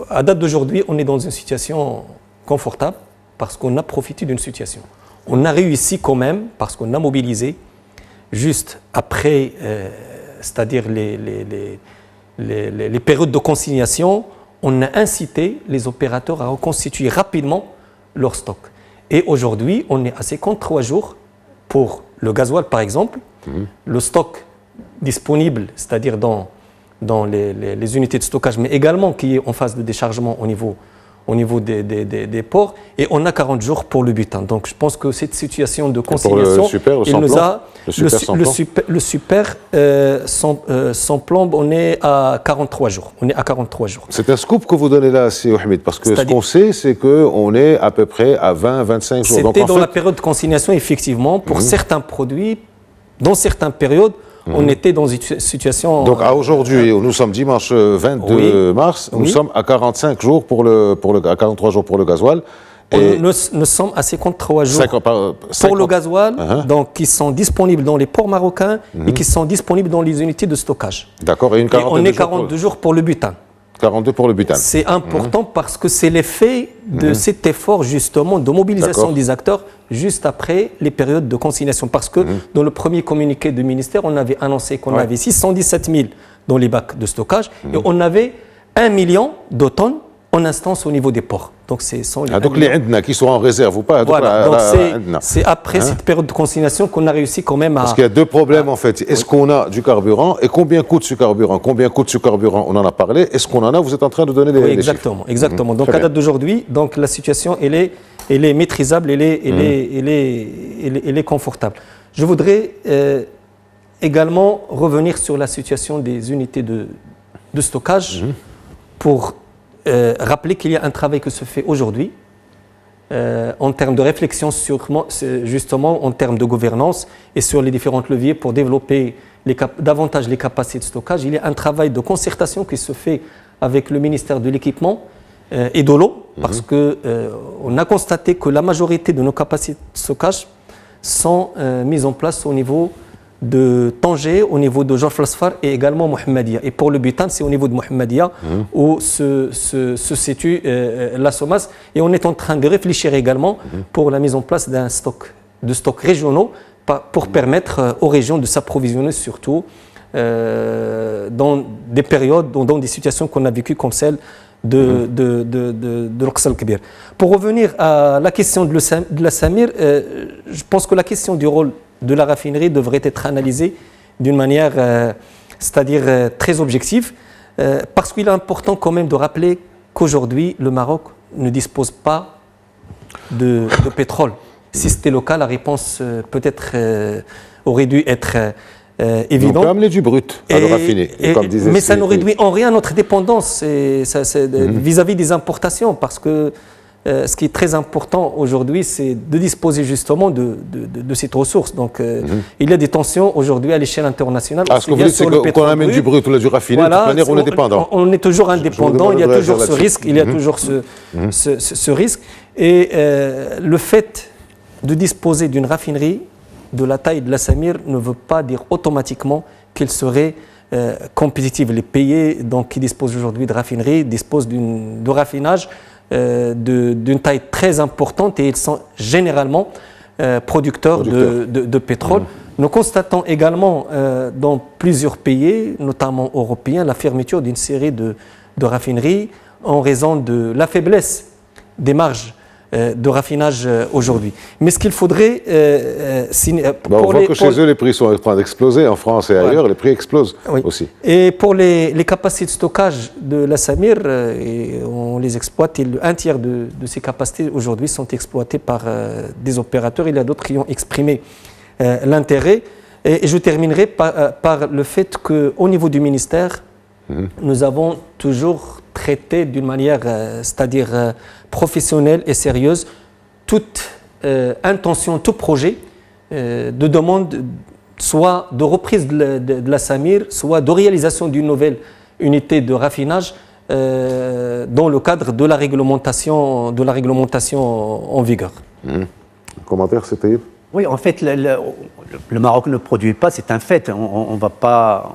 à date d'aujourd'hui, on est dans une situation confortable parce qu'on a profité d'une situation. On a réussi quand même parce qu'on a mobilisé juste après, c'est-à-dire les périodes de consignation, on a incité les opérateurs à reconstituer rapidement leur stock. Et aujourd'hui, on est à 53 jours pour le gasoil, par exemple. Le stock disponible, c'est-à-dire dans dans les unités de stockage, mais également qui est en phase de déchargement au niveau des ports, et on a 40 jours pour le butin. Donc je pense que cette situation de consignation, il nous a le super sans plombe, on est à 43 jours. On est à 43 jours. C'est un scoop que vous donnez là, c'est Ahmed, parce que ce qu'on sait, c'est qu'on est à peu près à 20-25 jours. C'était dans la période de consignation, effectivement, pour certains produits, dans certaines périodes, on était dans une situation... Donc à aujourd'hui, nous sommes dimanche 22 mars, nous sommes à 45 jours à 43 jours pour le gasoil. Et nous sommes à 53 jours pour le gasoil, donc qui sont disponibles dans les ports marocains et qui sont disponibles dans les unités de stockage. D'accord, et on est 42 jours pour le butin. 42 pour le butane. C'est important parce que c'est l'effet de cet effort justement de mobilisation des acteurs juste après les périodes de consignation. Parce que dans le premier communiqué du ministère, on avait annoncé qu'on avait 617 000 dans les bacs de stockage et on avait 1 million de tonnes en instance au niveau des ports. Donc c'est donc les Indna qui sont en réserve ou pas. Voilà, donc c'est après cette période de consignation qu'on a réussi quand même à... Parce qu'il y a deux problèmes en fait. Est-ce qu'on a du carburant et combien coûte ce carburant? Combien coûte ce carburant? On en a parlé. Est-ce qu'on en a? Vous êtes en train de donner les exactement, chiffres. Exactement. Donc à date d'aujourd'hui, donc la situation elle est maîtrisable, elle est confortable. Je voudrais également revenir sur la situation des unités de stockage pour rappeler qu'il y a un travail qui se fait aujourd'hui en termes de réflexion justement en termes de gouvernance et sur les différents leviers pour développer davantage les capacités de stockage. Il y a un travail de concertation qui se fait avec le ministère de l'Équipement et de l'eau parce qu'on a constaté que la majorité de nos capacités de stockage sont mises en place au niveau de Tanger, au niveau de Jorf Lasfar et également Mohammedia. Et pour le butane, c'est au niveau de Mohammedia où se situe la SOMAS. Et on est en train de réfléchir également pour la mise en place d'un stocks régionaux pour permettre aux régions de s'approvisionner surtout dans des périodes, dans des situations qu'on a vécues comme celle de l'Oqsa al-Kbir. Pour revenir à la question de la Samir, je pense que la question du rôle de la raffinerie devrait être analysée d'une manière, c'est-à-dire très objective, parce qu'il est important quand même de rappeler qu'aujourd'hui, le Maroc ne dispose pas de pétrole. Si c'était le cas, la réponse peut-être aurait dû être évidente. On peut amener du brut à le raffiner. Mais ça ne réduit en rien notre dépendance vis-à-vis des importations, parce que ce qui est très important aujourd'hui, c'est de disposer justement de cette ressource. Donc, il y a des tensions aujourd'hui à l'échelle internationale. Ce que vous dites, c'est qu'on amène du brut ou du raffiné, de toute manière, on est dépendant. On est toujours indépendant, il y a toujours ce risque. Il y a toujours ce risque. Et le fait de disposer d'une raffinerie de la taille de la Samir ne veut pas dire automatiquement qu'elle serait compétitive. Les pays qui disposent aujourd'hui de raffineries disposent de raffinage d'une taille très importante et ils sont généralement producteurs de pétrole. Nous constatons également dans plusieurs pays, notamment européens, la fermeture d'une série de raffineries en raison de la faiblesse des marges de raffinage aujourd'hui. Mais ce qu'il faudrait... on voit que chez eux, les prix sont en train d'exploser. En France et ailleurs, les prix explosent aussi. Et pour les capacités de stockage de la Samir, et on les exploite, et un tiers de ces capacités aujourd'hui sont exploitées par des opérateurs. Il y a d'autres qui ont exprimé l'intérêt. Et je terminerai par le fait qu'au niveau du ministère, nous avons toujours traité d'une manière, c'est-à-dire professionnelle et sérieuse, toute intention, tout projet de demande, soit de reprise de la Samir, soit de réalisation d'une nouvelle unité de raffinage dans le cadre de la réglementation en vigueur. Commentaire, c'était... Oui, en fait, le Maroc ne produit pas, c'est un fait. On ne va pas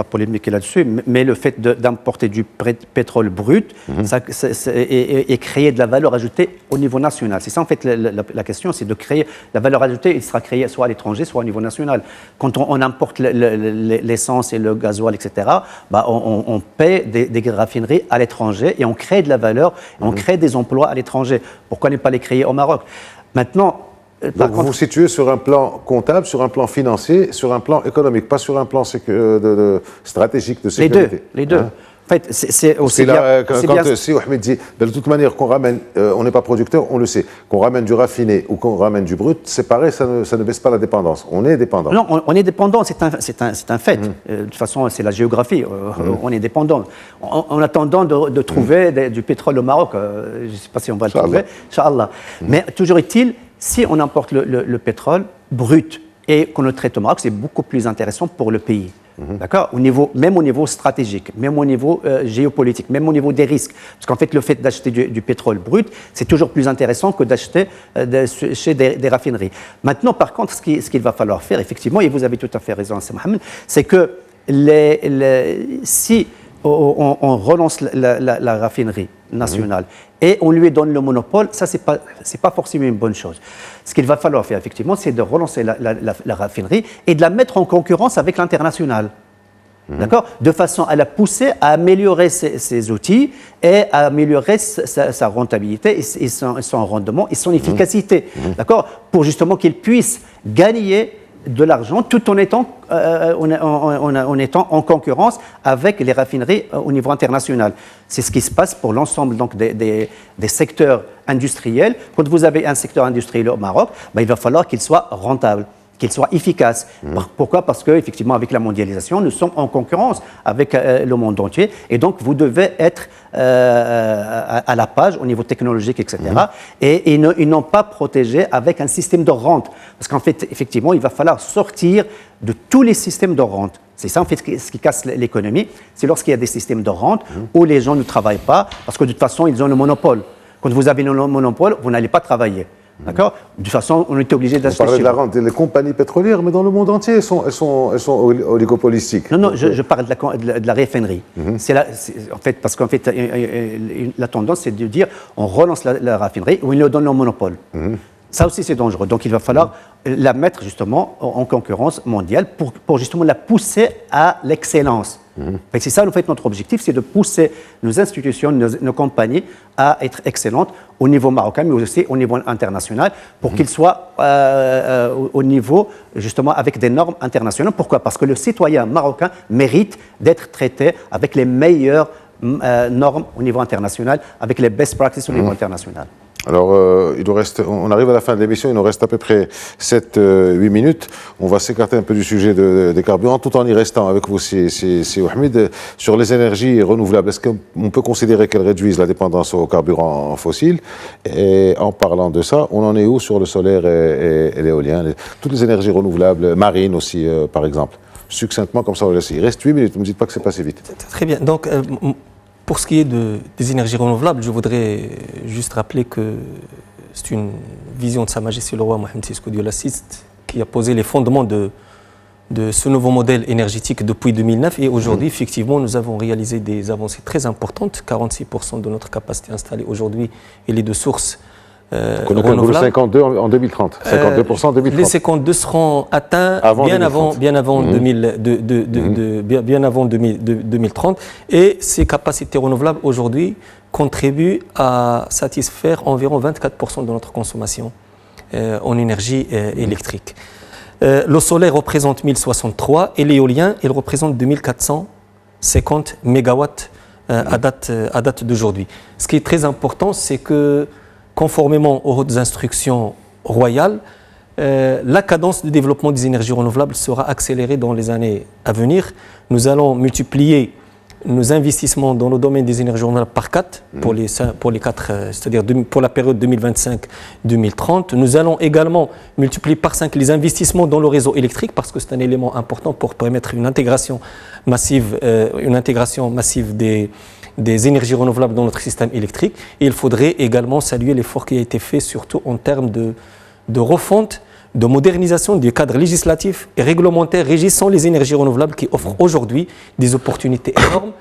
polémiquer là-dessus, mais le fait d'importer du pétrole brut et créer de la valeur ajoutée au niveau national. C'est ça, en fait, la question, c'est de créer la valeur ajoutée. Il sera créé soit à l'étranger, soit au niveau national. Quand on importe l'essence et le gasoil, etc., on paie des raffineries à l'étranger et on crée de la valeur, on crée des emplois à l'étranger. Pourquoi ne pas les créer au Maroc? Maintenant, Donc vous vous situez sur un plan comptable, sur un plan financier, sur un plan économique, pas sur un plan stratégique de sécurité. Les deux. Hein? En fait, c'est aussi si Ahmed dit, de toute manière, qu'on ramène, on n'est pas producteur, on le sait, qu'on ramène du raffiné ou qu'on ramène du brut, c'est pareil, ça ne baisse pas la dépendance. On est dépendant. Non, on est dépendant, c'est un fait. De toute façon, c'est la géographie. On est dépendant. En attendant de trouver du pétrole au Maroc, je ne sais pas si on va le trouver, Inch'Allah. Mais toujours est-il, si on importe le pétrole brut et qu'on le traite au Maroc, c'est beaucoup plus intéressant pour le pays. D'accord, même au niveau stratégique, même au niveau géopolitique, même au niveau des risques. Parce qu'en fait, le fait d'acheter du pétrole brut, c'est toujours plus intéressant que d'acheter chez des raffineries. Maintenant, par contre, ce qu'il va falloir faire, effectivement, et vous avez tout à fait raison, c'est Mohamed, c'est que si on relance la raffinerie nationale et on lui donne le monopole, ça, c'est pas forcément une bonne chose. Ce qu'il va falloir faire, effectivement, c'est de relancer la raffinerie et de la mettre en concurrence avec l'international. D'accord ? De façon à la pousser à améliorer ses outils et à améliorer sa rentabilité et son rendement et son efficacité. D'accord ? Pour justement qu'il puisse gagner de l'argent tout en étant en concurrence avec les raffineries au niveau international. C'est ce qui se passe pour l'ensemble donc, des secteurs industriels. Quand vous avez un secteur industriel au Maroc, il va falloir qu'il soit rentable, qu'il soit efficace. Pourquoi ? Parce qu'effectivement, avec la mondialisation, nous sommes en concurrence avec le monde entier. Et donc, vous devez être à la page au niveau technologique, etc. Et ils n'ont pas protégé avec un système de rente. Parce qu'en fait, effectivement, il va falloir sortir de tous les systèmes de rente. C'est ça, en fait, ce qui casse l'économie. C'est lorsqu'il y a des systèmes de rente où les gens ne travaillent pas, parce que de toute façon, ils ont le monopole. Quand vous avez le monopole, vous n'allez pas travailler. D'accord ? De toute façon, on était obligé d'acheter. On parlait de la rente des compagnies pétrolières, mais dans le monde entier, elles sont oligopolistiques. Non, je parle de la raffinerie. En fait, parce qu'en fait, la tendance, c'est de dire on relance la raffinerie ou on lui donne le monopole. Ça aussi, c'est dangereux. Donc, il va falloir la mettre justement en concurrence mondiale pour justement la pousser à l'excellence. C'est ça, en fait, notre objectif, c'est de pousser nos institutions, nos compagnies à être excellentes au niveau marocain, mais aussi au niveau international, pour qu'ils soient au niveau, justement, avec des normes internationales. Pourquoi ? Parce que le citoyen marocain mérite d'être traité avec les meilleures normes au niveau international, avec les best practices au niveau international. Alors, on arrive à la fin de l'émission, il nous reste à peu près 7-8 minutes. On va s'écarter un peu du sujet des carburants, tout en y restant avec vous, c'est Ahmed. Sur les énergies renouvelables, est-ce qu'on peut considérer qu'elles réduisent la dépendance aux carburants fossiles ? Et en parlant de ça, on en est où sur le solaire et l'éolien ? Toutes les énergies renouvelables, marines aussi, par exemple. Succinctement, comme ça, on laisse. Il reste 8 minutes, ne me dites pas que c'est passé vite. Très bien. Donc, pour ce qui est des énergies renouvelables, je voudrais juste rappeler que c'est une vision de Sa Majesté le Roi Mohamed VI Dieu l'assiste qui a posé les fondements de ce nouveau modèle énergétique depuis 2009. Et aujourd'hui, effectivement, nous avons réalisé des avancées très importantes. 46% de notre capacité installée aujourd'hui, elle est de sources renouvelables. 52 en 2030. 52% en 2030. Les 52 seront atteints bien avant 2030. Et ces capacités renouvelables aujourd'hui contribuent à satisfaire environ 24% de notre consommation en énergie électrique. Le solaire représente 1063 et l'éolien, il représente 2450 mégawatts à date d'aujourd'hui. Ce qui est très important, c'est que conformément aux hautes instructions royales, la cadence de développement des énergies renouvelables sera accélérée dans les années à venir. Nous allons multiplier nos investissements dans le domaine des énergies renouvelables par 4 pour les 4, c'est-à-dire pour la période 2025-2030. Nous allons également multiplier par 5 les investissements dans le réseau électrique parce que c'est un élément important pour permettre une intégration massive des énergies renouvelables dans notre système électrique. Et il faudrait également saluer l'effort qui a été fait, surtout en termes de refonte, de modernisation du cadre législatif et réglementaire régissant les énergies renouvelables qui offrent aujourd'hui des opportunités énormes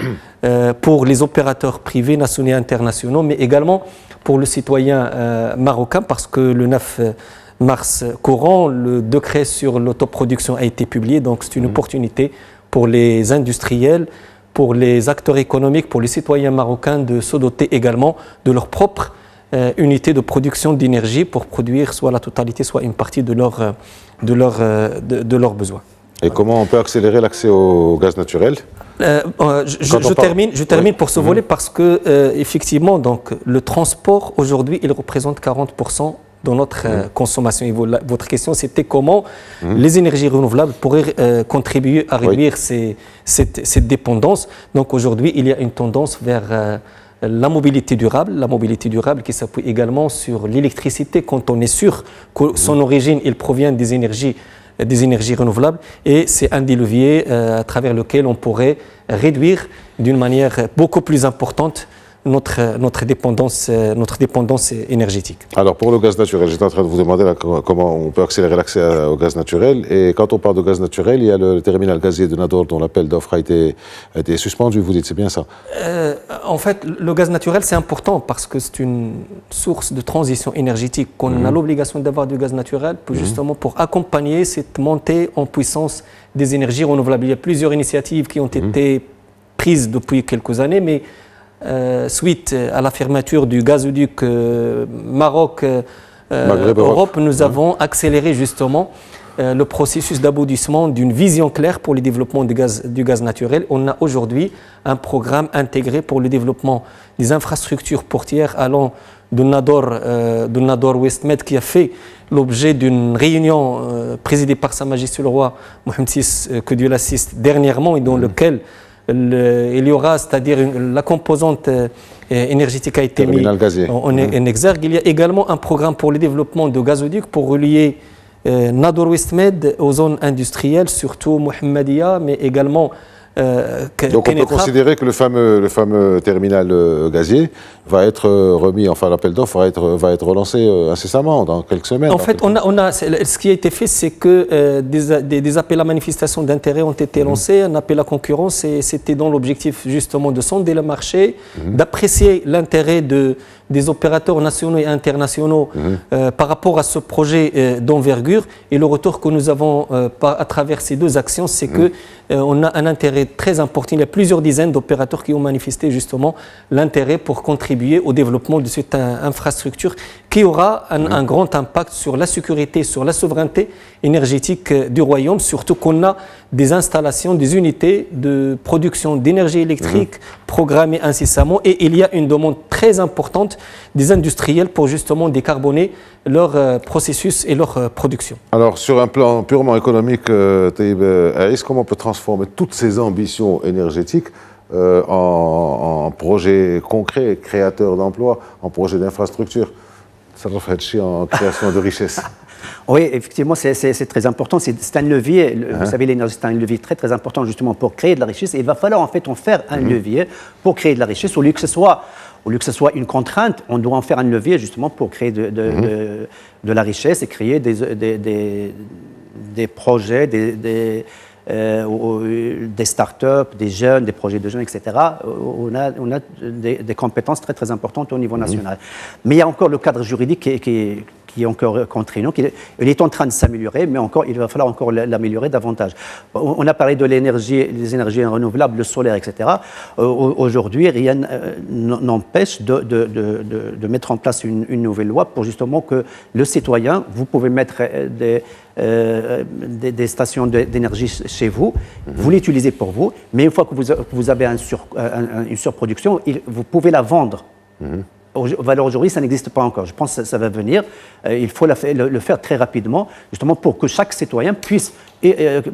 pour les opérateurs privés, nationaux et internationaux, mais également pour le citoyen marocain, parce que le 9 mars courant, le décret sur l'autoproduction a été publié, donc c'est une opportunité pour les industriels, pour les acteurs économiques, pour les citoyens marocains de se doter également de leur propre unités de production d'énergie pour produire soit la totalité, soit une partie de leurs besoins. Et comment on peut accélérer l'accès au gaz naturel? Je termine pour ce volet parce que effectivement, donc, le transport aujourd'hui, il représente 40% de notre consommation. Et votre question, c'était comment les énergies renouvelables pourraient contribuer à réduire cette dépendance. Donc aujourd'hui, il y a une tendance vers la mobilité durable qui s'appuie également sur l'électricité quand on est sûr que son origine, il provient des énergies renouvelables, et c'est un des leviers à travers lequel on pourrait réduire d'une manière beaucoup plus importante notre dépendance énergétique. Alors pour le gaz naturel, j'étais en train de vous demander là, comment on peut accélérer l'accès au gaz naturel, et quand on parle de gaz naturel, il y a le terminal gazier de Nador dont l'appel d'offres a été suspendu, vous dites, c'est bien ça? En fait, le gaz naturel, c'est important parce que c'est une source de transition énergétique, qu'on a l'obligation d'avoir du gaz naturel pour, justement pour accompagner cette montée en puissance des énergies renouvelables. Il y a plusieurs initiatives qui ont été prises depuis quelques années, mais suite à la fermeture du gazoduc Maroc-Europe, nous avons accéléré justement le processus d'aboutissement d'une vision claire pour le développement du gaz naturel. On a aujourd'hui un programme intégré pour le développement des infrastructures portières allant de Nador Westmed, qui a fait l'objet d'une réunion présidée par Sa Majesté le Roi Mohamed VI, que Dieu l'assiste, dernièrement, et dans lequel il y aura, c'est-à-dire la composante énergétique a été mise en exergue. Il y a également un programme pour le développement de gazoducs pour relier Nador Westmed aux zones industrielles, surtout Mohammedia, mais également donc on peut considérer que le fameux terminal gazier va être remis, enfin l'appel d'offres va être relancé incessamment dans quelques semaines. En fait, ce qui a été fait, c'est que des appels à manifestation d'intérêt ont été lancés, un appel à concurrence, et c'était dans l'objectif justement de sonder le marché, d'apprécier l'intérêt des opérateurs nationaux et internationaux par rapport à ce projet d'envergure. Et le retour que nous avons à travers ces deux actions, c'est que on a un intérêt très important. Il y a plusieurs dizaines d'opérateurs qui ont manifesté justement l'intérêt pour contribuer au développement de cette infrastructure qui aura un grand impact sur la sécurité, sur la souveraineté énergétique du royaume, surtout qu'on a des installations, des unités de production d'énergie électrique programmées incessamment, et il y a une demande très importante des industriels pour justement décarboner leur processus et leur production. Alors sur un plan purement économique, Taïb Aïs, comment on peut transformer toutes ces ambitions énergétiques en projets concrets, créateurs d'emplois, en projets d'infrastructures? Ça va faire chier en création de richesses. Oui, effectivement, c'est très important. C'est un levier. Vous savez, l'énergie, c'est un levier très, très important justement pour créer de la richesse. Et il va falloir en fait en faire un levier pour créer de la richesse. Au lieu que ce soit une contrainte, on doit en faire un levier justement pour créer de la richesse et créer des projets, des start-up, des jeunes, des projets de jeunes, etc. On a des compétences très, très importantes au niveau national. Mais il y a encore le cadre juridique qui est encore contraignant. Il est en train de s'améliorer, mais il va falloir encore l'améliorer davantage. On a parlé de les énergies renouvelables, le solaire, etc. Aujourd'hui, rien n'empêche de mettre en place une nouvelle loi pour justement que le citoyen, vous pouvez mettre des stations d'énergie chez vous, vous l'utilisez pour vous, mais une fois que vous avez une surproduction, vous pouvez la vendre. Alors aujourd'hui, ça n'existe pas encore. Je pense que ça va venir. Il faut le faire très rapidement, justement pour que chaque citoyen puisse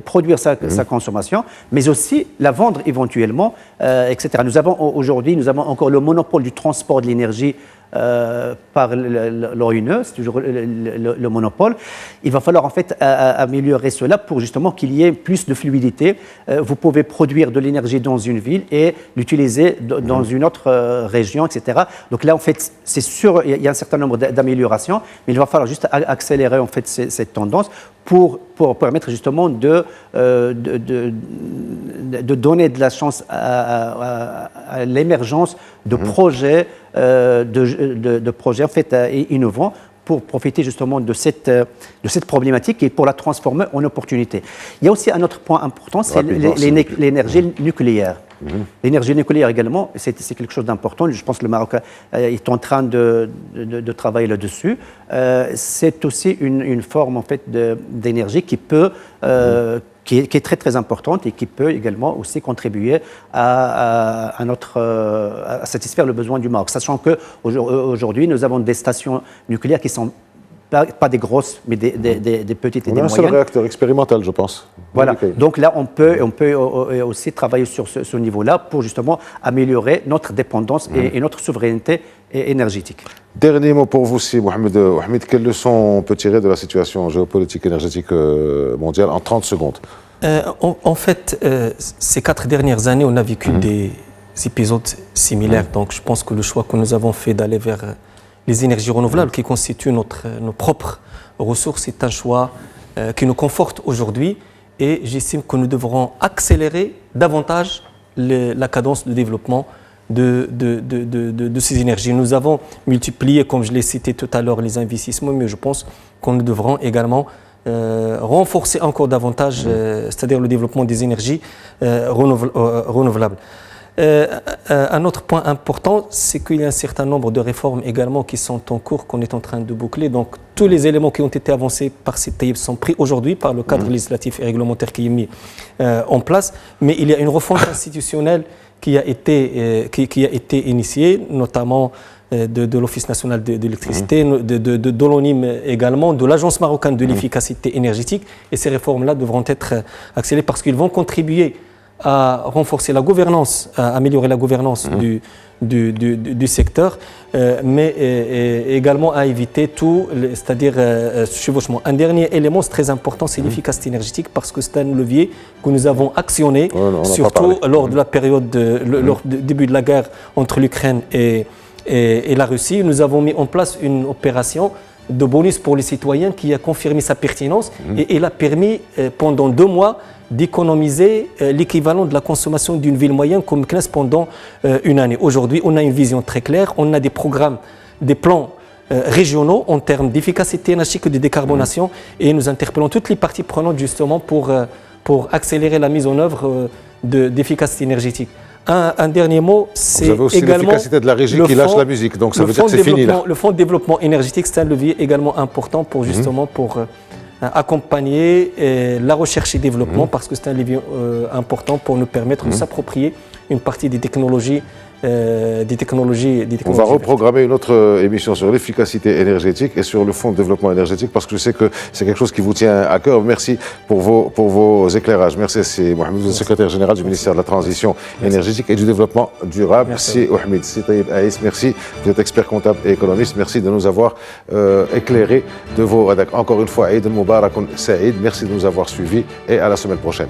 produire sa consommation, mais aussi la vendre éventuellement, etc. Aujourd'hui, nous avons encore le monopole du transport de l'énergie par l'ONE, c'est toujours le monopole. Il va falloir en fait améliorer cela pour justement qu'il y ait plus de fluidité. Vous pouvez produire de l'énergie dans une ville et l'utiliser dans une autre région, etc. Donc là, en fait, c'est sûr, il y a un certain nombre d'améliorations, mais il va falloir juste accélérer en fait cette tendance pour permettre justement de donner de la chance à l'émergence de projets, de projets en fait innovants pour profiter justement de cette problématique et pour la transformer en opportunité. Il y a aussi un autre point important, c'est l'énergie nucléaire. L'énergie nucléaire également, c'est quelque chose d'important. Je pense que le Maroc est en train de travailler là-dessus. C'est aussi une forme en fait d'énergie qui peut qui est très très importante et qui peut également aussi contribuer à satisfaire le besoin du Maroc. Sachant qu'aujourd'hui, nous avons des stations nucléaires qui sont pas des grosses, mais des petites et des moyennes. On a un seul réacteur expérimental, je pense. Voilà. Donc là, on peut aussi travailler sur ce niveau-là pour justement améliorer notre dépendance et notre souveraineté énergétique. Dernier mot pour vous, si Mohamed, quelles leçons on peut tirer de la situation géopolitique énergétique mondiale en 30 secondes? En fait, ces 4 dernières années, on a vécu des épisodes similaires. Donc je pense que le choix que nous avons fait d'aller vers les énergies renouvelables qui constituent nos propres ressources, c'est un choix qui nous conforte aujourd'hui et j'estime que nous devrons accélérer davantage la cadence de développement de ces énergies. Nous avons multiplié, comme je l'ai cité tout à l'heure, les investissements, mais je pense que nous devrons également renforcer encore davantage, c'est-à-dire le développement des énergies renouvelables. Un autre point important, c'est qu'il y a un certain nombre de réformes également qui sont en cours, qu'on est en train de boucler. Donc, tous les éléments qui ont été avancés par cette Taïeb sont pris aujourd'hui par le cadre législatif et réglementaire qui est mis en place. Mais il y a une refonte institutionnelle qui a été initiée, notamment de l'Office national de l'électricité, de l'ONIM également, de l'Agence marocaine de l'efficacité énergétique. Et ces réformes-là devront être accélérées parce qu'ils vont contribuer à renforcer la gouvernance, à améliorer la gouvernance du secteur, mais également à éviter tout, c'est-à-dire chevauchement. Un dernier élément, c'est très important, c'est l'efficacité énergétique parce que c'est un levier que nous avons actionné, surtout lors de la période, lors du début de la guerre entre l'Ukraine et la Russie. Nous avons mis en place une opération de bonus pour les citoyens qui a confirmé sa pertinence et elle a permis pendant 2 mois d'économiser l'équivalent de la consommation d'une ville moyenne comme Kness pendant une année. Aujourd'hui, on a une vision très claire, on a des programmes, des plans régionaux en termes d'efficacité énergétique et de décarbonation et nous interpellons toutes les parties prenantes justement pour accélérer la mise en œuvre d'efficacité énergétique. Un dernier mot, c'est également... Vous avez aussi l'efficacité de la régie qui lâche la musique, donc ça veut dire que c'est fini là. Le fonds de développement énergétique, c'est un levier également important pour justement accompagner la recherche et développement parce que c'est un levier important pour nous permettre de s'approprier une partie des technologies. On va reprogrammer une autre émission sur l'efficacité énergétique et sur le fonds de développement énergétique parce que je sais que c'est quelque chose qui vous tient à cœur. Merci pour vos éclairages. Merci, c'est Mohamed, vous êtes secrétaire général du ministère de la Transition énergétique et du Développement durable. Merci Mohamed, c'est Taïeb Aïs. Merci, vous êtes expert comptable et économiste. Merci de nous avoir éclairé de vos... Encore une fois, Eid Mubarak Saïd. Merci de nous avoir suivis et à la semaine prochaine.